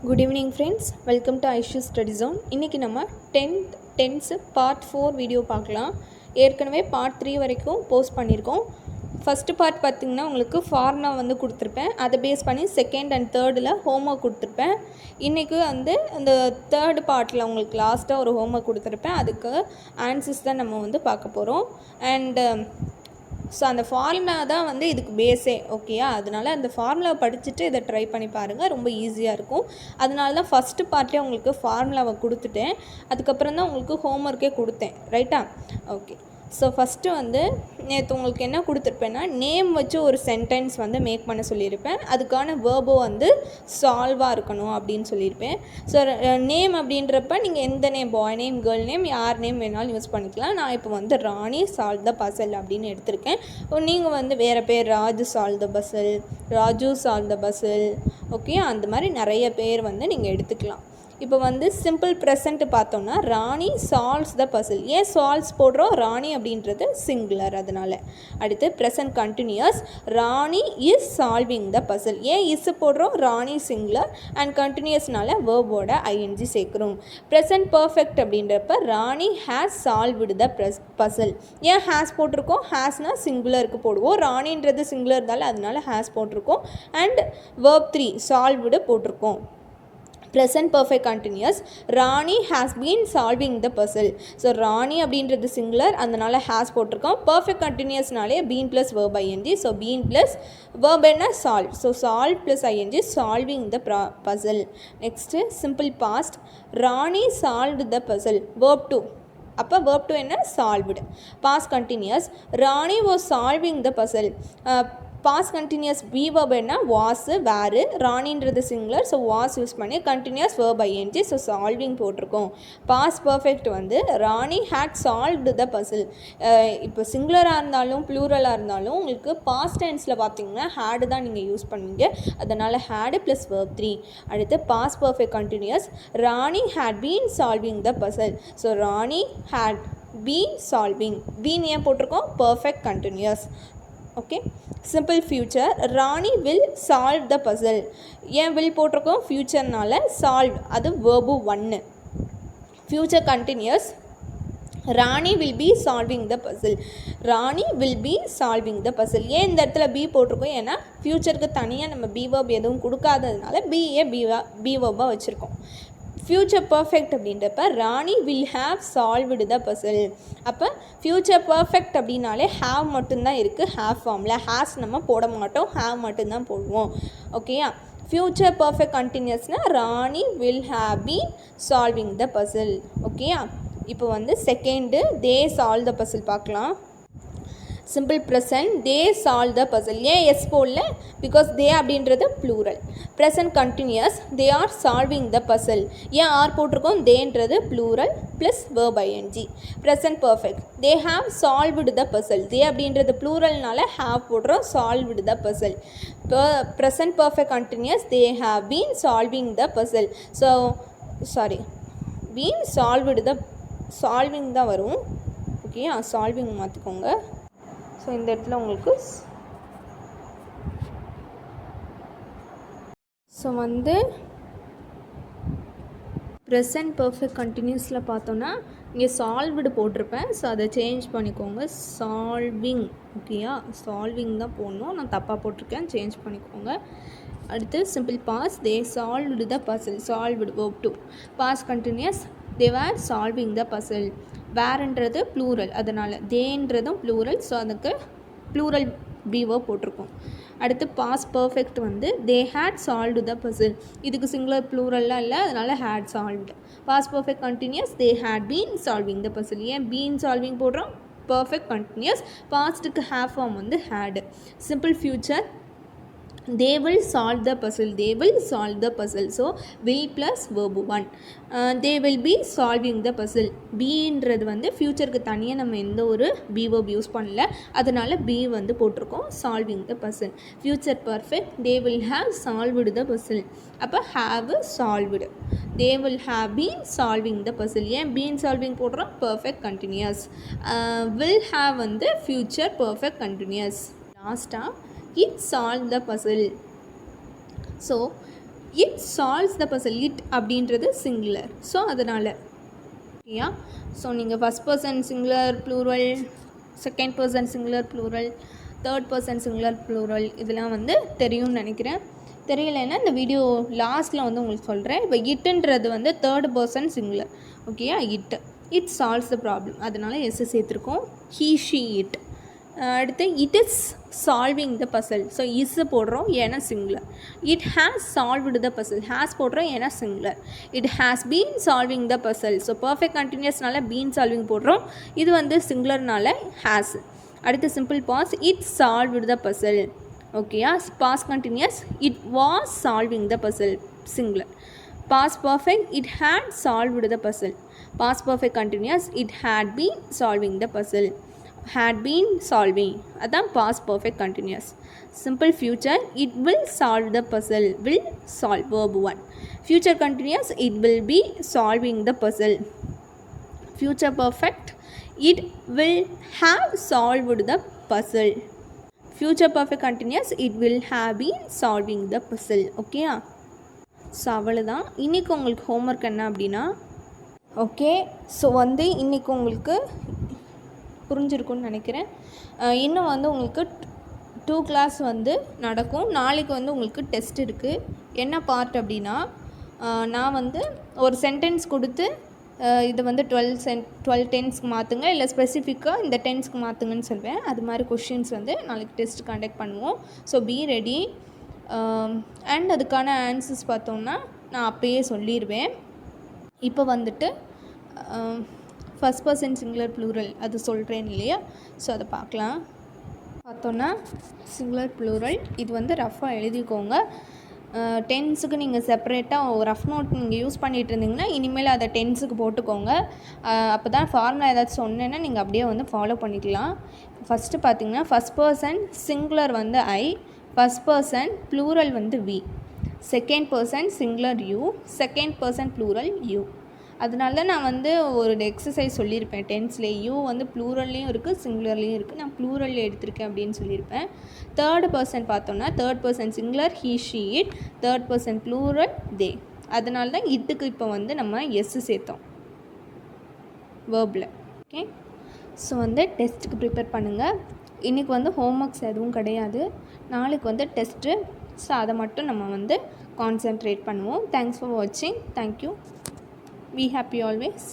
Good evening friends, welcome to Aishu Study Zone. இன்னைக்கு நம்ம 10th tense part 4 video பார்க்கலாம். ஏற்கனவே part 3 வரைக்கும் போஸ்ட் பண்ணியிருக்கோம். ஃபர்ஸ்ட் பார்ட் பார்த்திங்கன்னா உங்களுக்கு ஃபார்முலா வந்து கொடுத்துருப்பேன். அதை பேஸ் பண்ணி செகண்ட் அண்ட் தேர்டில் ஹோம்ஒர்க் கொடுத்துருப்பேன். இன்றைக்கி வந்து அந்த தேர்ட் பார்ட்டில் உங்களுக்கு லாஸ்ட்டாக ஒரு ஹோம்ஒர்க் கொடுத்துருப்பேன். அதுக்கு ஆன்சர்ஸ் தான் நம்ம வந்து பார்க்க போகிறோம். அண்டு ஸோ அந்த ஃபார்முலா தான் வந்து இதுக்கு பேஸே, ஓகேயா? அதனால் அந்த ஃபார்முலாவை படிச்சுட்டு இதை ட்ரை பண்ணி பாருங்கள், ரொம்ப ஈஸியாக இருக்கும். அதனால தான் ஃபஸ்ட்டு பார்ட்லேயே உங்களுக்கு ஃபார்முலாவை கொடுத்துட்டேன், அதுக்கப்புறம் தான் உங்களுக்கு ஹோம்ஒர்க்கே கொடுத்தேன், ரைட்டா? ஓகே. ஸோ ஃபஸ்ட்டு வந்து நேற்று உங்களுக்கு என்ன கொடுத்துருப்பேன்னா, நேம் வச்சு ஒரு சென்டென்ஸ் வந்து மேக் பண்ண சொல்லியிருப்பேன். அதுக்கான வேர்போ வந்து சால்வாக இருக்கணும் அப்படின்னு சொல்லியிருப்பேன். ஸோ நேம் அப்படின்றப்ப நீங்கள் எந்த name, boy name, girl name, யார் நேம் வேணாலும் யூஸ் பண்ணிக்கலாம். நான் இப்போ வந்து ராணி சால்வ் த பசல் அப்படின்னு எடுத்திருக்கேன். நீங்கள் வந்து வேறு பேர் Raju solve the Basil, Raju solve the Basil, okay, அந்த மாதிரி நிறைய பேர் வந்து நீங்கள் எடுத்துக்கலாம். இப்போ வந்து சிம்பிள் ப்ரெசண்ட்டு பார்த்தோன்னா ராணி சால்வ்ஸ் த பசில். ஏன் சால்வ்ஸ் போடுறோம்? ராணி அப்படின்றது சிங்குலர், அதனால். அடுத்து present continuous, Rani is solving the puzzle. ஏன் இஸ் போடுறோம்? ராணி சிங்குலர் அண்ட் கண்டினியூஸ்னால வேர்போட ஐஎன்ஜி சேர்க்குறோம். ப்ரெசன்ட் பர்ஃபெக்ட் அப்படின்றப்ப Rani has solved the puzzle. ஏன் ஹேஸ் போட்டிருக்கோம்? ஹேஸ்னால் சிங்குலருக்கு போடுவோம், ராணின்றது சிங்குலர் இருந்தாலும் அதனால ஹேஸ் போட்டிருக்கோம். அண்ட் வேர்ப் 3 சால்வ்டு போட்டிருக்கோம். Present perfect continuous, Rani has been solving the puzzle. So Rani அப்படின்றது சிங்குலர், அதனால் ஹேஸ் போட்டிருக்கோம். பர்ஃபெக்ட் கண்டினியூஸ்னாலே been plus verb I N G. So been plus verb என்ன? Solve. So solve plus I N G, solving the puzzle. Next simple past, Rani solved the puzzle. Verb 2, அப்போ verb 2 என்ன? Solved. Past continuous, Rani was solving the puzzle. Past continuous be verb என்ன? வாஸு, வேறு. ராணின்றது singular, so was use பண்ணி continuous verb I N G, so solving போட்டிருக்கோம். Past perfect வந்து Rani had solved the puzzle. இப்போ சிங்குலராக இருந்தாலும் ப்ளூரலாக இருந்தாலும் உங்களுக்கு பாஸ்ட் டென்ஸில் பார்த்தீங்கன்னா ஹேடு தான் நீங்கள் யூஸ் பண்ணுவீங்க, அதனால் ஹேடு ப்ளஸ் வேர்ப் 3. அடுத்து past perfect continuous, Rani had been solving the puzzle. So Rani had been solving. Been ஏன் போட்டிருக்கோம்? Perfect continuous, okay. Simple future, Rani will solve the puzzle. ஏன் வில் போட்டிருக்கோம்? ஃப்யூச்சர்னால. சால்வ் அது verb 1. Future continuous, Rani will be solving the puzzle. Rani will be solving the puzzle. ஏன் இந்த இடத்துல B போட்டிருக்கோம்? ஏன்னா ஃப்யூச்சருக்கு தனியாக நம்ம பி வேர்ப் எதுவும் கொடுக்காததுனால பிஏ பி வேர்பாக வச்சுருக்கோம். ஃப்யூச்சர் பர்ஃபெக்ட் அப்படின்றப்ப ராணி will have solved the Basil. அப்போ ஃப்யூச்சர் பர்ஃபெக்ட் அப்படின்னாலே ஹாவ் மட்டும்தான் இருக்குது, ஹாவ் ஃபார்மில். ஹேஸ் நம்ம போட மாட்டோம், ஹாவ் மட்டும்தான் போடுவோம், ஓகேயா? ஃப்யூச்சர் பர்ஃபெக்ட் கண்டினியூஸ்னால் Rani will have been solving the puzzle, ஓகேயா? இப்போ வந்து second they solve the puzzle பார்க்கலாம். Simple present, they solve the puzzle. ஏன் எஸ் போடல? பிகாஸ் தே அப்படின்றது plural. Present continuous, they are solving the puzzle. ஏன் ஆர் போட்டிருக்கோம்? தேன்றது plural plus verb I N G. Present perfect, they have solved the puzzle. They அப்படின்றது ப்ளூரல்னால have போடுறோம், solved the puzzle. Present perfect continuous, they have been solving the puzzle. So sorry, been solved the, solving தான் வரும், ஓகேயா? Solving மாற்றிக்கோங்க. So இந்த இடத்துல உங்களுக்கு ஸோ வந்து ப்ரெசன்ட் பர்ஃபெக்ட் கண்டினியூஸில் பார்த்தோன்னா இங்கே சால்வ்டு போட்டிருப்பேன், ஸோ அதை சேஞ்ச் பண்ணிக்கோங்க. சால்விங், ஓகேயா? சால்விங் தான் போடணும், நான் தப்பாக போட்டிருக்கேன், சேஞ்ச் பண்ணிக்கோங்க. அடுத்து simple past, they solved the puzzle. Solved verb 2. Past continuous, they were solving the puzzle. வேர்ன்றது ப்ளூரல், அதனால் தேன்றதும் ப்ளூரல், ஸோ அதுக்கு ப்ளூரல் பீவோ போட்டிருக்கோம். அடுத்து பாஸ் பர்ஃபெக்ட் வந்து they had solved the puzzle. இதுக்கு சிங்குலர் ப்ளூரல்லாம் இல்லை, அதனால் had solved. Past perfect continuous, they had been solving the puzzle. ஏன் பீன் சால்விங் போடுறோம்? Perfect continuous. பாஸ்ட்டுக்கு ஹேவ் ஃபார்ம் வந்து had. Simple future, they will solve the puzzle. They will solve the puzzle. So will plus verb 1. They will be solving the puzzle. Bன்றது வந்து ஃபியூச்சருக்கு தனியாக நம்ம எந்த ஒரு B verb use பண்ணல, அதனால் பி வந்து போட்டிருக்கோம். solving the puzzle. future perfect, they will have solved the puzzle. அப்போ have solved. they will have been solving the puzzle. ஏன் been solving போடுறோம்? perfect continuous. will have வந்து future perfect continuous. லாஸ்ட்டாக it solved the puzzle. So it solves the puzzle. It அப்படின்றது singular. So அதனால் ஓகேயா. So நீங்கள் first person singular plural, second person singular plural, third person singular plural இதெல்லாம் வந்து தெரியும்னு நினைக்கிறேன். தெரியலைன்னா இந்த வீடியோ லாஸ்ட்டில் வந்து உங்களுக்கு சொல்கிறேன். இப்போ இட்டுன்றது வந்து தேர்ட் பர்சன் சிங்குலர். ஓகேயா. இட் சால்வ்ஸ் த ப்ராப்ளம், அதனால் எஸ் சேர்த்துருக்கோம். He she it. அடுத்து it is solving the puzzle. So is போடுறோம் ஏன்னா singular. It has solved the puzzle. Has போடுறோம் ஏன்னா singular. It has been solving the puzzle. So perfect கண்டினியூஸ்னால been solving போடுறோம். இது வந்து சிங்குலர்னால ஹேஸ். அடுத்து simple past. It solved the puzzle. ஓகேயா. Past continuous. It was solving the puzzle singular. Pass perfect. It had solved the puzzle. Past perfect continuous. It had been solving the puzzle. had been solving, அதான் past perfect continuous. Simple future, it will solve the puzzle. Will solve, verb 1. Future continuous, it will be solving the puzzle. Future perfect, it will have solved the puzzle. Future perfect continuous, it will have been solving the puzzle. Okay. So அவ்வளோதான். இன்றைக்கி உங்களுக்கு homework என்ன அப்படின்னா, okay, so வந்து இன்றைக்கி உங்களுக்கு புரிஞ்சிருக்குன்னு நினைக்கிறேன். இன்னும் வந்து உங்களுக்கு 2 கிளாஸ் வந்து நடக்கும். நாளைக்கு வந்து உங்களுக்கு டெஸ்ட் இருக்குது. என்ன பார்ட் அப்படின்னா, நான் வந்து ஒரு சென்டென்ஸ் கொடுத்து இதை வந்து 12 டென்ஸ்க்கு மாற்றுங்க, இல்லை ஸ்பெசிஃபிக்காக இந்த டென்ஸ்க்கு மாற்றுங்கன்னு சொல்வேன். அது மாதிரி கொஷின்ஸ் வந்து நாளைக்கு டெஸ்ட் கண்டக்ட் பண்ணுவோம். So be ready. அண்ட் அதுக்கான ஆன்சர்ஸ் பார்த்தோம்னா நான் அப்பயே சொல்லிடுவேன். இப்போ வந்துட்டு ஃபஸ்ட் பர்சன் சிங்குலர் ப்ளூரல் அது சொல்கிறேன் இல்லையா. ஸோ அதை பார்க்கலாம். பார்த்தோன்னா சிங்குலர் ப்ளூரல் இது வந்து ரஃபாக எழுதிக்கோங்க. டென்ஸுக்கு நீங்கள் செப்பரேட்டாக ரஃப் நோட் நீங்கள் யூஸ் பண்ணிகிட்டு இருந்தீங்கன்னா இனிமேல் அதை டென்ஸுக்கு போட்டுக்கோங்க. அப்போ தான் ஃபார்முலா ஏதாச்சும் சொன்னேன்னா நீங்கள் அப்படியே வந்து ஃபாலோ பண்ணிக்கலாம். ஃபஸ்ட்டு பார்த்தீங்கன்னா ஃபஸ்ட் பர்சன் சிங்குலர் வந்து ஐ, ஃபஸ்ட் பர்சன் ப்ளூரல் வந்து we, second person singular you, second person plural you. அதனால நான் வந்து ஒரு எக்ஸசைஸ் சொல்லியிருப்பேன். டென்ஸ்லேயே யூ வந்து ப்ளூரல்லையும் இருக்குது சிங்குலர்லேயும் இருக்குது. நான் ப்ளூரல் எடுத்திருக்கேன் அப்படின்னு சொல்லியிருப்பேன். தேர்ட் பர்சன் பார்த்தோன்னா third person singular he she it, third person plural they. அதனால தான் இட்டுக்கு இப்போ வந்து நம்ம எஸ் சேர்த்தோம் வேர்பில். ஓகே. ஸோ வந்து டெஸ்ட்டுக்கு ப்ரிப்பேர் பண்ணுங்கள். இன்றைக்கி வந்து ஹோம்ஒர்க்ஸ் எதுவும் கிடையாது. நாளைக்கு வந்து டெஸ்ட்டு. ஸோ அதை மட்டும் நம்ம வந்து கான்சென்ட்ரேட் பண்ணுவோம். தேங்க்ஸ் ஃபார் வாட்சிங். தேங்க்யூ. Be happy always.